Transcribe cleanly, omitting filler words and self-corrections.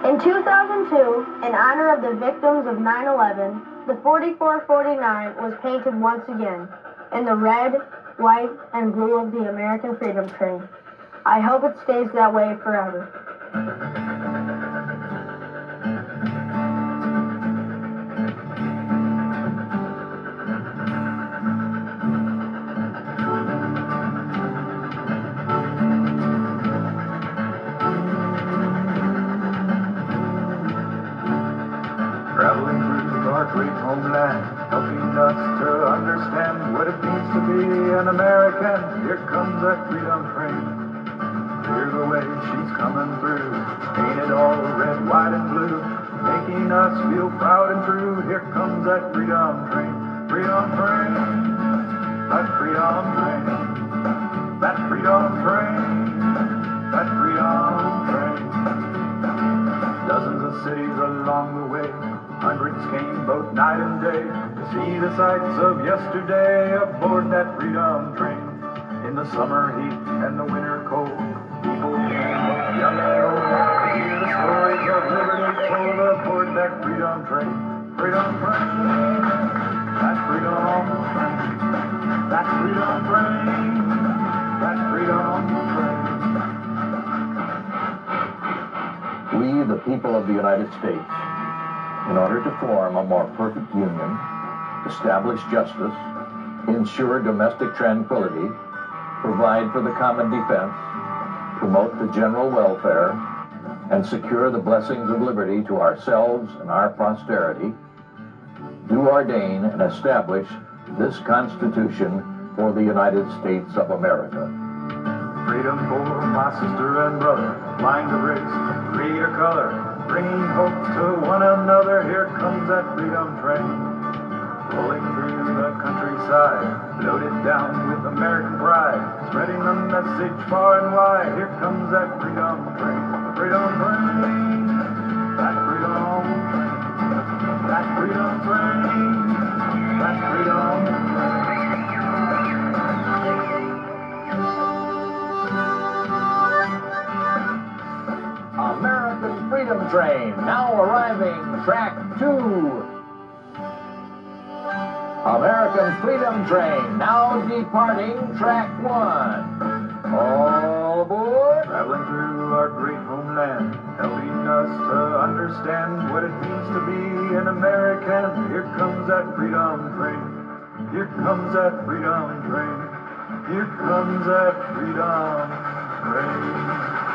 In 2002, in honor of the victims of 9/11, the 4449 was painted once again in the red, white, and blue of the American Freedom Train. I hope it stays that way forever. Traveling through our great homeland, helping us to understand what it means to be an American. Here comes that freedom train. Hear the way she's coming through, painted all red, white, and blue, making us feel proud and true. Here comes that freedom train, freedom train, that freedom train, that freedom train, that freedom train. Dozens of cities along the way, hundreds came both night and day to see the sights of yesterday aboard that freedom train. In the summer heat and the winter cold, people came both young and old to hear the stories of liberty told aboard that freedom train. Freedom train, that freedom train, that freedom train, that freedom train. We, the people of the United States, in order to form a more perfect union, establish justice, ensure domestic tranquility, provide for the common defense, promote the general welfare, and secure the blessings of liberty to ourselves and our posterity, do ordain and establish this Constitution for the United States of America. Freedom for my sister and brother, flying the race, creed or color, bringing hope to one another. Here comes that freedom train, rolling through the countryside, loaded down with American pride, spreading the message far and wide. Here comes that freedom train, freedom train, that freedom train, that freedom train, that freedom train. American Freedom Train, now arriving, track 2. American Freedom Train, now departing, track 1. All aboard. Traveling through our great homeland, helping us to understand what it means to be an American. Here comes that freedom train. Here comes that freedom train. Here comes that freedom train.